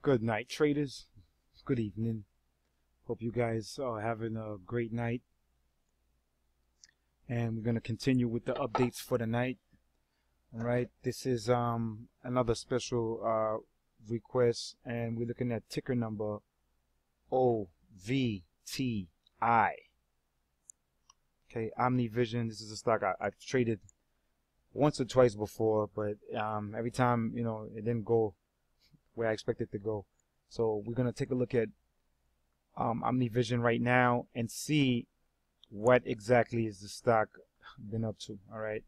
Good night, traders. Good evening. Hope you guys are having a great night. And we're going to continue with the updates for the night. All right, this is another special request, and we're looking at ticker number OVTI. Okay, OmniVision. This is a stock I've traded once or twice before, but every time, it didn't go where I expected it to go. So we're gonna take a look at OmniVision right now and see what exactly is the stock been up to. All right.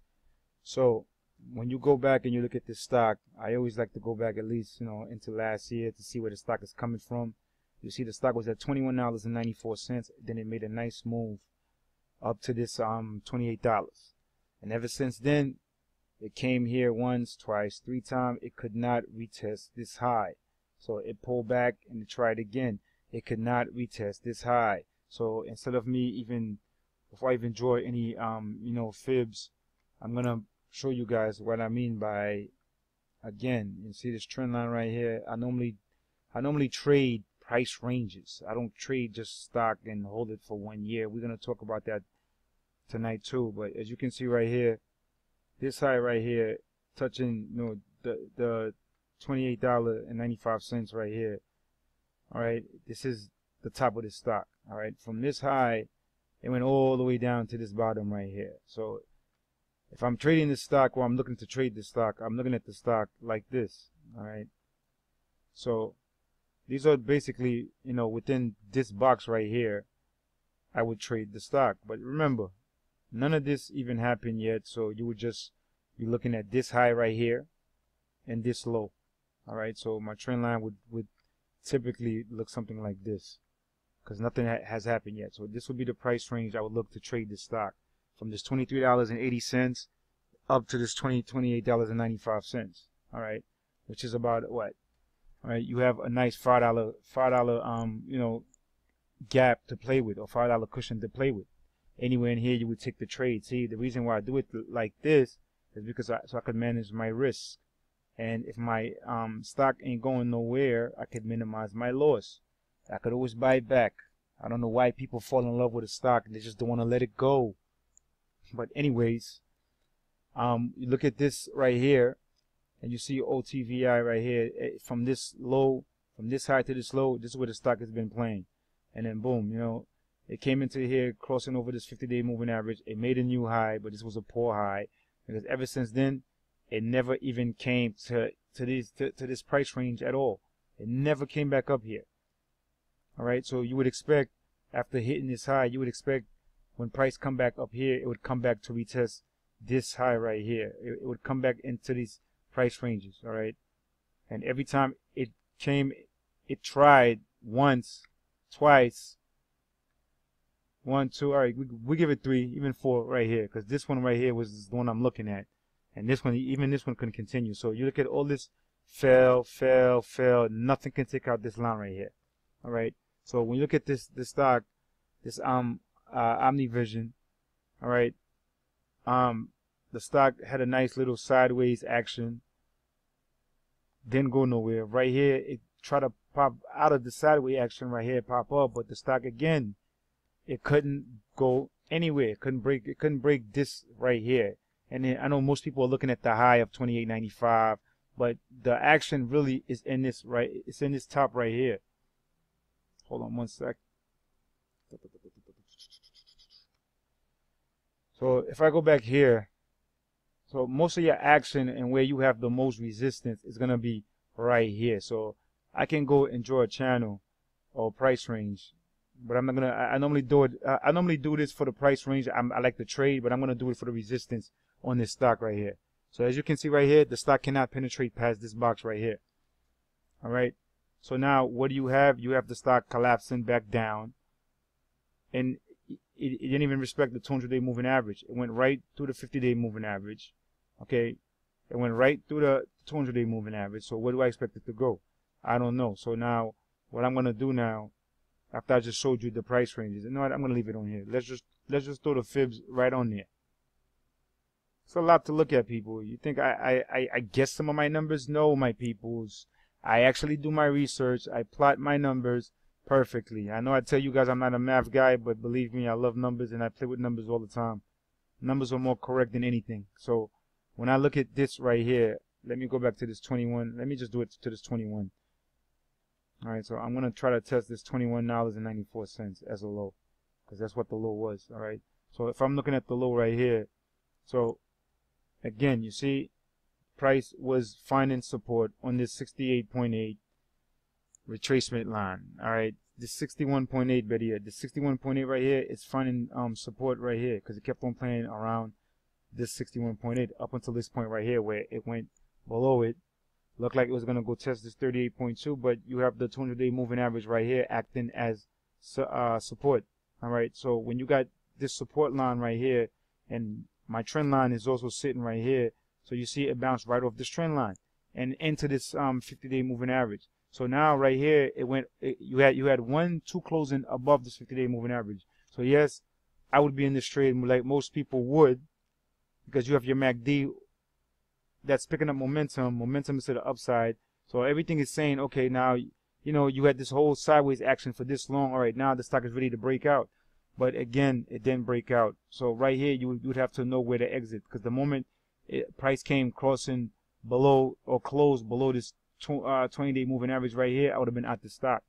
So when you go back and you look at this stock, I always like to go back at least into last year to see where the stock is coming from. You see the stock was at $21.94. Then it made a nice move up to this $28, and ever since then it came here once, twice, three times. It could not retest this high, so it pulled back and it tried again. It could not retest this high. So instead of me before I even draw any fibs, I'm gonna show you guys what I mean by, again, you see this trend line right here. I normally trade price ranges. I don't trade just stock and hold it for 1 year. We're gonna talk about that tonight too. But as you can see right here, this high right here touching the $28.95 right here. All right, this is the top of the stock. All right, from this high it went all the way down to this bottom right here. So if I'm trading this stock, or I'm looking to trade this stock, I'm looking at the stock like this. All right, so these are basically, within this box right here, I would trade the stock. But remember, none of this even happened yet, so you would just be looking at this high right here and this low. All right, so my trend line would typically look something like this, because nothing has happened yet. So this would be the price range I would look to trade this stock, from this $23.80 up to this $28.95. All right, which is about what? All right, you have a nice $5 gap to play with, or $5 cushion to play with. Anywhere in here you would take the trade. See, the reason why I do it like this is because so I could manage my risk, and if my stock ain't going nowhere, I could minimize my loss. I could always buy it back. I don't know why people fall in love with a stock and they just don't want to let it go. But anyways, you look at this right here, and you see OTVI right here. From this low, from this high to this low, this is where the stock has been playing. And then boom, it came into here, crossing over this 50-day moving average. It made a new high, but this was a poor high, because ever since then it never even came to this price range at all. It never came back up here. All right, so you would expect, after hitting this high, you would expect when price come back up here, it would come back to retest this high right here. It would come back into these price ranges. All right, and every time it came, it tried once, twice, 1, 2, all right, we give it 3, even 4 right here, because this one right here was the one I'm looking at, and this one, even this one couldn't continue. So you look at all this, fell, nothing can take out this line right here. All right, so when you look at this stock, this OmniVision, all right, the stock had a nice little sideways action, didn't go nowhere. Right here, it tried to pop out of the sideways action right here, pop up, but the stock again, it couldn't go anywhere. It couldn't break this right here. And then I know most people are looking at the high of $28.95, but the action really is in this right. It's in this top right here. Hold on one sec. So if I go back here, so most of your action and where you have the most resistance is gonna be right here. So I can go and draw a channel or price range, but I'm not gonna. I normally do it. I normally do this for the price range. I like to trade, but I'm gonna do it for the resistance on this stock right here. So as you can see right here, the stock cannot penetrate past this box right here. All right. So now what do you have? You have the stock collapsing back down, and it didn't even respect the 200-day moving average. It went right through the 50-day moving average. Okay, it went right through the 200-day moving average. So where do I expect it to go? I don't know. So now what I'm gonna do now, after I just showed you the price ranges, you know what? I'm gonna leave it on here. Let's just throw the fibs right on there. It's a lot to look at, people. You think I guess some of my numbers? No, my peoples. I actually do my research. I plot my numbers perfectly. I know I tell you guys I'm not a math guy, but believe me, I love numbers and I play with numbers all the time. Numbers are more correct than anything. So when I look at this right here, let me go back to this 21. Let me just do it to this 21. All right, so I'm going to try to test this $21.94 as a low, because that's what the low was. All right, so if I'm looking at the low right here, so again, you see, price was finding support on this 68.8 retracement line. All right, this 61.8 better yet, the 61.8 right here is finding support right here, because it kept on playing around this 61.8 up until this point right here where it went below it. Looked like it was going to go test this 38.2, but you have the 200-day moving average right here acting as support. All right, so when you got this support line right here, and my trend line is also sitting right here, so you see it bounced right off this trend line and into this 50-day moving average. So now right here, you had 1, 2 closing above this 50-day moving average. So yes, I would be in this trade like most people would, because you have your MACD that's picking up momentum is to the upside. So everything is saying, okay, now, you know, you had this whole sideways action for this long. All right, now the stock is ready to break out. But again, it didn't break out. So right here, you would have to know where to exit, because the moment price came crossing below or closed below this 20-day moving average right here, I would have been out the stock.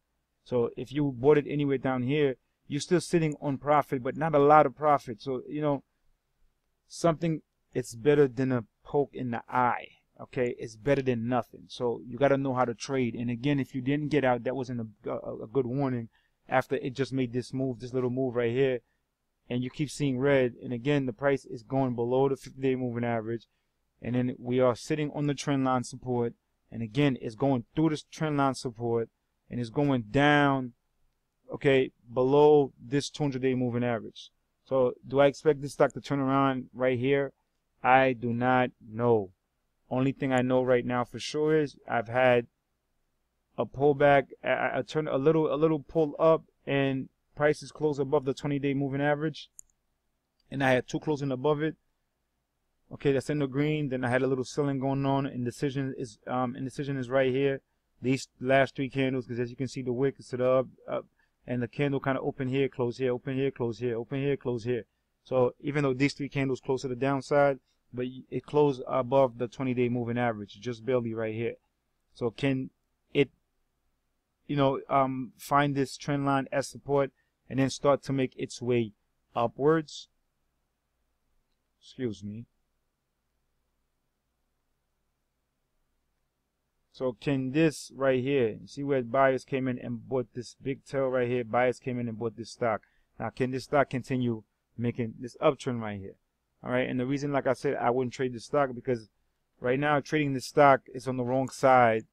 So if you bought it anywhere down here, you're still sitting on profit, but not a lot of profit. So, you know, something, it's better than a poke in the eye. Okay, it's better than nothing. So you got to know how to trade. And again, if you didn't get out, that wasn't a good warning. After it just made this move, this little move right here, and you keep seeing red, and again the price is going below the 50-day moving average, and then we are sitting on the trend line support, and again it's going through this trend line support, and it's going down, okay, below this 200-day moving average. So do I expect this stock to turn around right here? I do not know. Only thing I know right now for sure is I've had a pullback, I turned a little pull up, and prices close above the 20-day moving average, and I had 2 closing above it. Okay, that's in the green. Then I had a little selling going on. Indecision is right here. These last 3 candles, because as you can see, the wick is to the up, and the candle kind of open here, close here, open here, close here, open here, close here. So even though these 3 candles close to the downside, but it closed above the 20-day moving average, just barely right here. So can it, you know, find this trend line as support and then start to make its way upwards? Excuse me. So can this right here, you see where buyers came in and bought this big tail right here, buyers came in and bought this stock. Now can this stock continue making this uptrend right here? All right, and the reason, like I said, I wouldn't trade this stock, because right now trading this stock is on the wrong side.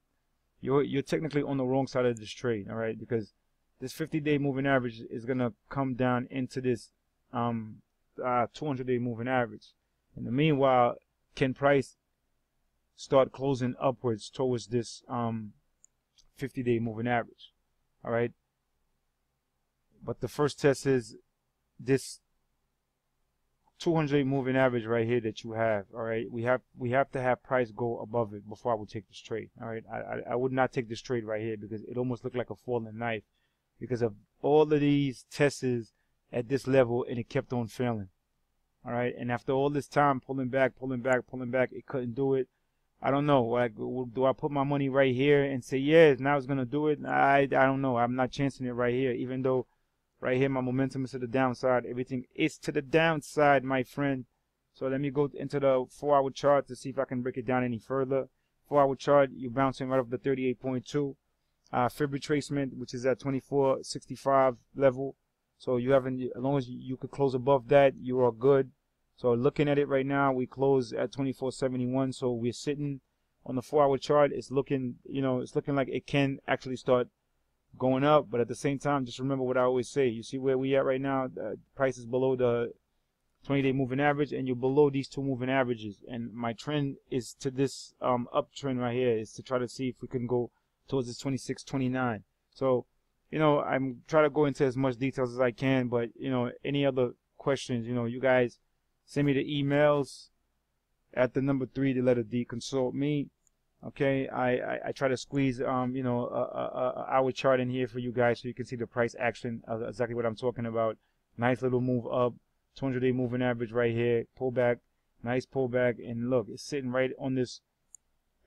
You're technically on the wrong side of this trade, all right, because this 50-day moving average is gonna come down into this 200-day moving average. In the meanwhile, can price start closing upwards towards this 50-day moving average? All right, but the first test is this 200-day moving average right here that you have. All right, we have to have price go above it before I would take this trade. All right, I would not take this trade right here, because it almost looked like a falling knife because of all of these tests at this level, and it kept on failing. All right, and after all this time pulling back, it couldn't do it. I don't know. Like, do I put my money right here and say, yeah, now it's gonna do it? I don't know. I'm not chancing it right here, even though right here my momentum is to the downside. Everything is to the downside, my friend. So let me go into the 4-hour chart to see if I can break it down any further. 4-hour chart, you're bouncing right off the 38.2 fib retracement, which is at 2465 level. So you haven't, as long as you could close above that, you are good. So looking at it right now, we close at 2471. So we're sitting on the 4-hour chart. It's looking, you know, it's looking like it can actually start going up. But at the same time, just remember what I always say. You see where we at right now? The price is below the 20-day moving average, and you're below these 2 moving averages. And my trend is to this uptrend right here, is to try to see if we can go towards this 2629. So, you know, I'm trying to go into as much details as I can. But, you know, any other questions, you know, you guys send me the emails at the number 3, the letter D, consult me. Okay, I try to squeeze you know, a hour chart in here for you guys so you can see the price action of exactly what I'm talking about. Nice little move up, 200-day moving average right here, pullback, nice pullback, and look, it's sitting right on this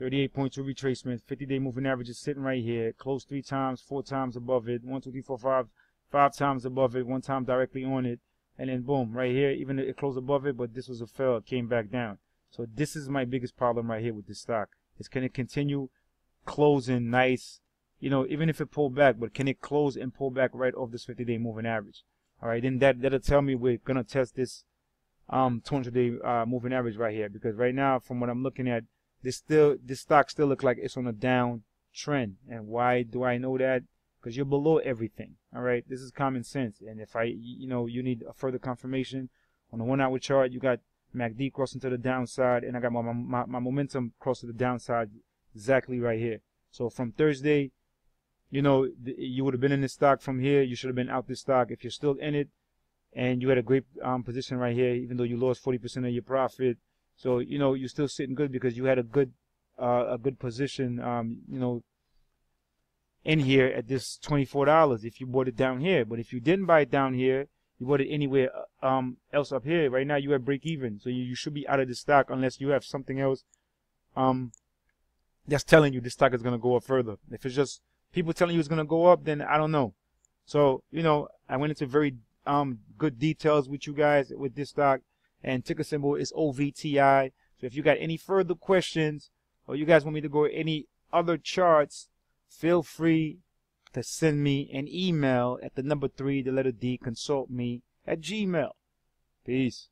38.2 retracement. 50-day moving average is sitting right here, close 3 times, 4 times above it, 1, 2, 3, 4, 5 times above it, 1 time directly on it, and then boom, right here, even it closed above it, but this was a fail, it came back down. So this is my biggest problem right here with this stock. Is can it continue closing nice, you know, even if it pulled back, but can it close and pull back right off this 50-day moving average? All right, then that'll tell me we're gonna test this 200-day moving average right here, because right now, from what I'm looking at, this stock still looks like it's on a down trend. And why do I know that? Because you're below everything. All right, this is common sense. And if you know, you need a further confirmation on the 1 hour chart, you got MACD crossing to the downside, and I got my momentum cross to the downside exactly right here. So from Thursday, you know, you would have been in this stock. From here, you should have been out this stock. If you're still in it and you had a great position right here, even though you lost 40% of your profit, so you know you're still sitting good because you had a good position, you know, in here at this $24 if you bought it down here. But if you didn't buy it down here, you bought it anywhere else up here, right now you at break even. So you should be out of the stock unless you have something else that's telling you this stock is going to go up further. If it's just people telling you it's going to go up, then I don't know. So, you know, I went into very good details with you guys with this stock, and ticker symbol is OVTI. So if you got any further questions, or you guys want me to go any other charts, feel free to send me an email at the number 3, the letter D, consult me at Gmail. Peace.